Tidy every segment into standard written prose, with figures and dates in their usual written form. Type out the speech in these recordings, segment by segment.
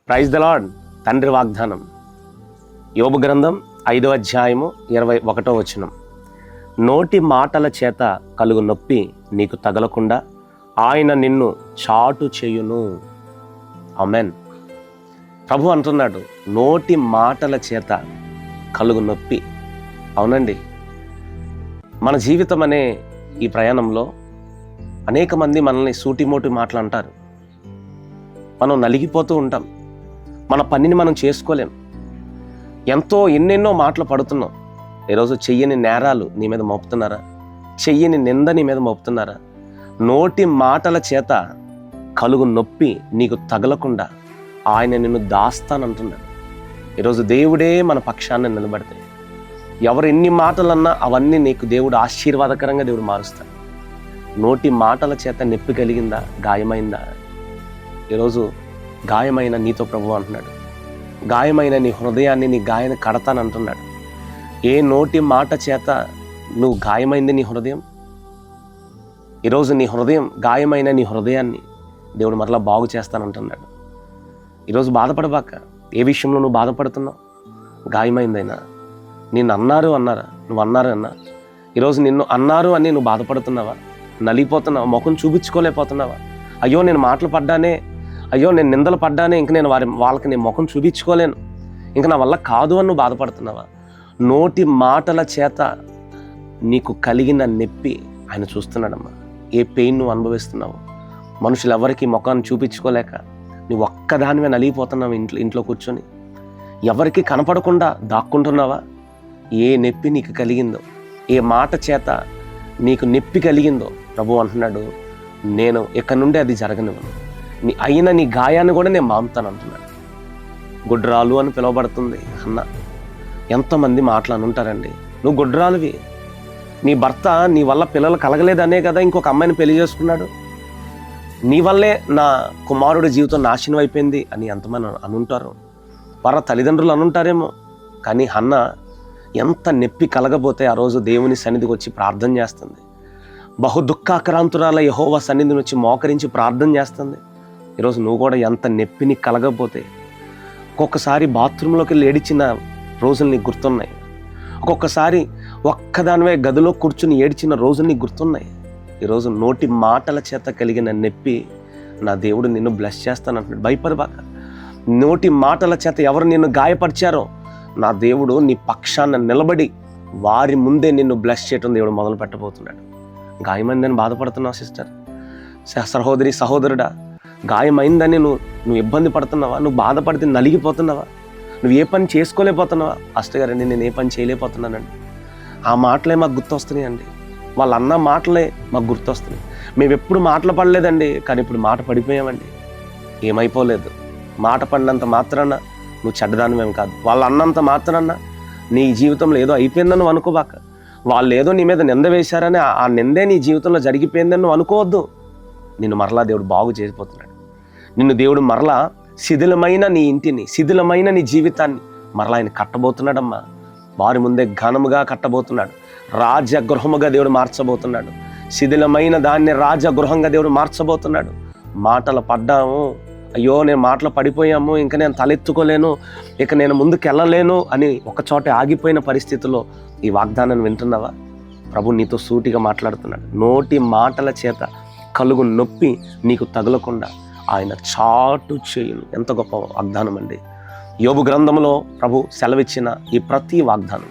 Praise the lord. తండ్రి వాగ్దానం. యోబు గ్రంథం 5వ అధ్యాయము 21వ వచనం. నోటి మాటల చేత కలుగు నొప్పి నీకు తగలకుండా ఆయన నిన్ను చాటు చేయును. ఆమేన్. ప్రభు అంటున్నాడు, నోటి మాటల చేత కలుగు నొప్పి. అవునండి, మన జీవితం అనే ఈ ప్రయాణంలో అనేక మంది మనల్ని సూటిమోటి మాటలు అంటారు. మనం నలిగిపోతూ ఉంటాం. మన పనిని మనం చేసుకోలేం. ఎన్నెన్నో మాటలు పడుతున్నాం. ఈరోజు చెయ్యని నేరాలు నీ మీద మోపుతున్నారా? చెయ్యని నింద నీ మీద మోపుతున్నారా? నోటి మాటల చేత కలుగు నొప్పి నీకు తగలకుండా ఆయన నిన్ను దాస్తానంటున్నాడు. ఈరోజు దేవుడే మన పక్షాన్ని నిలబడితే ఎవరు ఎన్ని మాటలన్నా అవన్నీ నీకు దేవుడు ఆశీర్వాదకరంగా దేవుడు మారుస్తాడు. నోటి మాటల చేత నొప్పి కలిగిందా? గాయమైందా? ఈరోజు గాయమైన నీతో ప్రభు అంటున్నాడు, గాయమైన నీ హృదయాన్ని నీ గాయాన్ని కడతానంటున్నాడు. ఏ నోటి మాట చేత నువ్వు గాయమైంది నీ హృదయం? ఈరోజు నీ హృదయం గాయమైన నీ హృదయాన్ని దేవుడు మరలా బాగు చేస్తానంటున్నాడు. ఈరోజు బాధపడబాక. ఏ విషయంలో నువ్వు బాధపడుతున్నావు? గాయమైందైనా నిన్ను అన్నారా? నువ్వు అన్నా ఈరోజు నిన్ను అన్నారు అని నువ్వు బాధపడుతున్నావా? నలిగిపోతున్నావా? ముఖం చూపించుకోలేకపోతున్నావా? అయ్యో నేను మాటలు పడ్డానే, అయ్యో నేను నిందలు పడ్డానే, ఇంక నేను వాళ్ళకి నేను ముఖం చూపించుకోలేను, ఇంక నా వల్ల కాదు అని నువ్వు బాధపడుతున్నావా? నోటి మాటల చేత నీకు కలిగిన నొప్పి ఆయన చూస్తున్నాడమ్మా. ఏ పెయిన్ నువ్వు అనుభవిస్తున్నావు? మనుషులు ఎవరికి ముఖాన్ని చూపించుకోలేక నువ్వు ఒక్కదానివే నలిగిపోతున్నావు. ఇంట్లో కూర్చొని ఎవరికి కనపడకుండా దాక్కుంటున్నావా? ఏ నొప్పి నీకు కలిగిందో, ఏ మాట చేత నీకు నొప్పి కలిగిందో ప్రభు అంటున్నాడు, నేను ఇక్కడి నుండి అది జరగనివ్వను. నీ గాయాన్ని కూడా నేను మాముతాను అంటున్నాడు. గుడ్రాలు అని పిలువబడుతుంది అన్న. ఎంతమంది మాటలు అనుంటారండి. నువ్వు గుడ్రాలువి. నీ భర్త నీ వల్ల పిల్లలు కలగలేదనే కదా ఇంకొక అమ్మాయిని పెళ్లి చేసుకున్నాడు. నీ వల్లే నా కుమారుడి జీవితం నాశనం అయిపోయింది అని ఎంతమంది అనుంటారు. వారి తల్లిదండ్రులు అనుంటారేమో. కానీ హన్న ఎంత నొప్పి కలగబోతే ఆ రోజు దేవుని సన్నిధికి వచ్చి ప్రార్థన చేస్తుంది. బహు దుఃఖాక్రాంతురాల యెహోవా సన్నిధిని వచ్చి మోకరించి ప్రార్థన చేస్తుంది. ఈరోజు నువ్వు కూడా ఎంత నొప్పిని కలగపోతే, ఒక్కొక్కసారి బాత్రూంలోకి ఏడిచిన రోజులు నీకు గుర్తున్నాయి. ఒక్కొక్కసారి ఒక్కదానివే గదిలో కూర్చుని ఏడ్చిన రోజులు నీకు గుర్తున్నాయి. ఈరోజు నోటి మాటల చేత కలిగిన నొప్పి నా దేవుడు నిన్ను బ్లెస్ చేస్తానంటున్నాడు. భయపడబాక. నోటి మాటల చేత ఎవరు నిన్ను గాయపరిచారో నా దేవుడు నీ పక్షాన నిలబడి వారి ముందే నిన్ను బ్లెస్ చేయటం దేవుడు మొదలు పెట్టబోతున్నాడు. గాయమైందని బాధపడుతున్నావు సిస్టర్, సహోదరి, సహోదరుడా? గాయమైందని నువ్వు ఇబ్బంది పడుతున్నావా? నువ్వు బాధపడితే నలిగిపోతున్నావా? నువ్వు ఏ పని చేసుకోలేకపోతున్నావా? అష్టగారండి, నేను ఏ పని చేయలేకపోతున్నానండి. ఆ మాటలే మాకు గుర్తొస్తున్నాయండి. వాళ్ళు అన్న మాటలే మాకు గుర్తొస్తున్నాయి. మేము ఎప్పుడు మాటలు పడలేదండి, కానీ ఇప్పుడు మాట పడిపోయామండి. ఏమైపోలేదు. మాట పడినంత మాత్రాన నువ్వు చెడ్డదానివేం కాదు. వాళ్ళు అన్నంత మాత్రాన నీ జీవితంలో ఏదో అయిపోయిందని నువ్వు అనుకోబాక. వాళ్ళు ఏదో నీ మీద నింద వేశారని ఆ నిందే నీ జీవితంలో జరిగిపోయిందని నువ్వు అనుకోవద్దు. నిన్ను మరలా దేవుడు బాగు చేయబోతున్నాడు. నిన్ను దేవుడు మరలా శిథిలమైన నీ ఇంటిని, శిథిలమైన నీ జీవితాన్ని మరలా ఆయన కట్టబోతున్నాడమ్మా. వారి ముందే ఘనముగా కట్టబోతున్నాడు. రాజగృహముగా దేవుడు మార్చబోతున్నాడు. శిథిలమైన దాన్ని రాజగృహంగా దేవుడు మార్చబోతున్నాడు. మాటలు పడ్డాము, అయ్యో నేను మాటలు పడిపోయాము, ఇంకా నేను తలెత్తుకోలేను, ఇక నేను ముందుకు వెళ్ళలేను అని ఒకచోట ఆగిపోయిన పరిస్థితుల్లో ఈ వాగ్దానాన్ని వింటున్నావా? ప్రభు నీతో సూటిగా మాట్లాడుతున్నాడు. నోటి మాటల చేత కలుగు నొప్పి నీకు తగలకుండా ఆయన చాటు చేయును. ఎంత గొప్ప వాగ్దానం అండి. యోబు గ్రంథంలో ప్రభు సెలవిచ్చిన ఈ ప్రతి వాగ్దానం.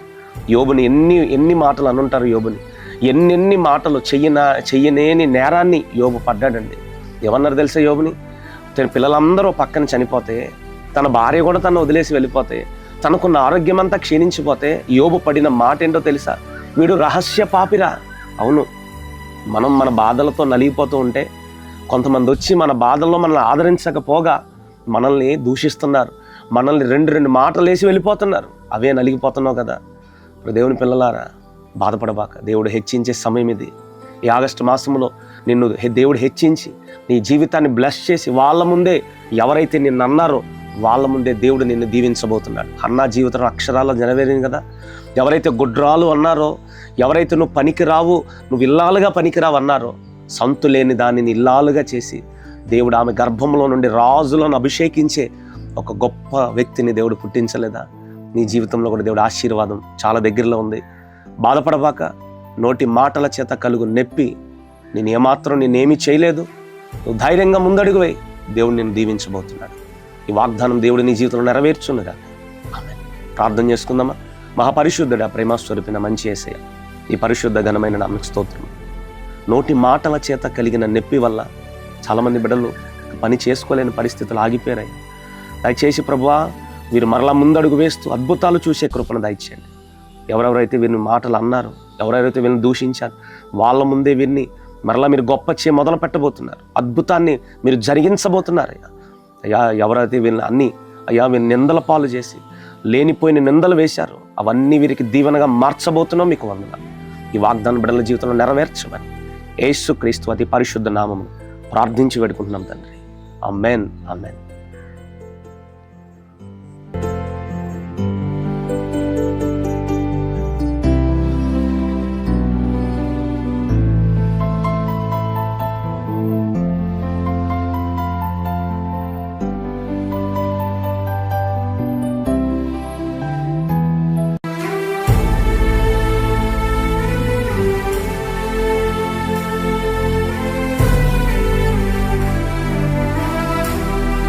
యోబుని ఎన్ని మాటలు అనుంటారు. యోబుని ఎన్ని మాటలు చెయ్యనేని నేరాన్ని యోబు పడ్డాడండి. ఏమన్నారు తెలుసా యోబుని? తన పిల్లలందరూ పక్కన చనిపోతే, తన భార్య కూడా తను వదిలేసి వెళ్ళిపోతే, తనకున్న ఆరోగ్యం అంతా క్షీణించిపోతే యోబు పడిన మాట ఏంటో తెలుసా? వీడు రహస్య పాపిరా. అవును, మనం మన బాధలతో నలిగిపోతూ ఉంటే కొంతమంది వచ్చి మన బాధల్లో మనల్ని ఆదరించకపోగా మనల్ని దూషిస్తున్నారు. మనల్ని రెండు మాటలు వేసి వెళ్ళిపోతున్నారు. అవే నలిగిపోతున్నావు కదా. ఇప్పుడు దేవుని పిల్లలారా, బాధపడబాక. దేవుడు హెచ్చించే సమయం ఇది. ఈ ఆగస్టు మాసంలో నిన్ను దేవుడు హెచ్చించి నీ జీవితాన్ని బ్లెస్ చేసి వాళ్ళ ముందే, ఎవరైతే నిన్ను అన్నారో వాళ్ళ ముందే దేవుడు నిన్ను దీవించబోతున్నాడు. అన్నా జీవితం అక్షరాల్లో నెరవేరింది కదా. ఎవరైతే గుడ్రాలు అన్నారో, ఎవరైతే నువ్వు పనికిరావు, నువ్వు ఇల్లాలుగా పనికిరావు అన్నారో, సంతు లేని దానిని ఇల్లాలుగా చేసి దేవుడు ఆమె గర్భంలో నుండి రాజులను అభిషేకించే ఒక గొప్ప వ్యక్తిని దేవుడు పుట్టించలేదా? నీ జీవితంలో కూడా దేవుడు ఆశీర్వాదం చాలా దగ్గరలో ఉంది. బాధపడబాక. నోటి మాటల చేత కలుగు నొప్పి నేను ఏమాత్రం నేనేమీ చేయలేదు, నువ్వు ధైర్యంగా ముందడుగు వేయి. దేవుడు నిన్ను దీవించబోతున్నాడు. ఈ వాగ్దానం దేవుడు నీ జీవితంలో నెరవేర్చునుగా. ఆమేన్. ప్రార్థన చేసుకుందామా? మహాపరిశుద్ధుడా, ప్రేమస్వరూపిన మంచి యేసయ్య, ఈ పరిశుద్ధ ఘనమైన నామకు స్తోత్రం. నోటి మాటల చేత కలిగిన నొప్పి వల్ల చాలామంది బిడ్డలు పని చేసుకోలేని పరిస్థితులు ఆగిపోయాయి. దయచేసి ప్రభువా, వీరు మరలా ముందడుగు వేస్తూ అద్భుతాలు చూసే కృపను దయచేయండి. ఎవరెవరైతే వీరిని మాటలు అన్నారు, ఎవరెవరైతే వీరిని దూషించారు, వాళ్ళ ముందే వీరిని మరలా మీరు గొప్ప మొదలు పెట్టబోతున్నారు. అద్భుతాన్ని మీరు జరిగించబోతున్నారు అయ్యా. అయ్యా, ఎవరైతే వీరిని వీరిని నిందల పాలు చేసి లేనిపోయిన నిందలు వేశారు, అవన్నీ వీరికి దీవెనగా మార్చబోతున్నాం. మీకు వందనాలు. ఈ వాగ్దాన బిడ్డల జీవితంలో నెరవేర్చమని యేసుక్రీస్తు అతి పరిశుద్ధ నామమును ప్రార్థించి వేడుకుంటున్నాం తండ్రి. ఆమేన్, ఆమేన్.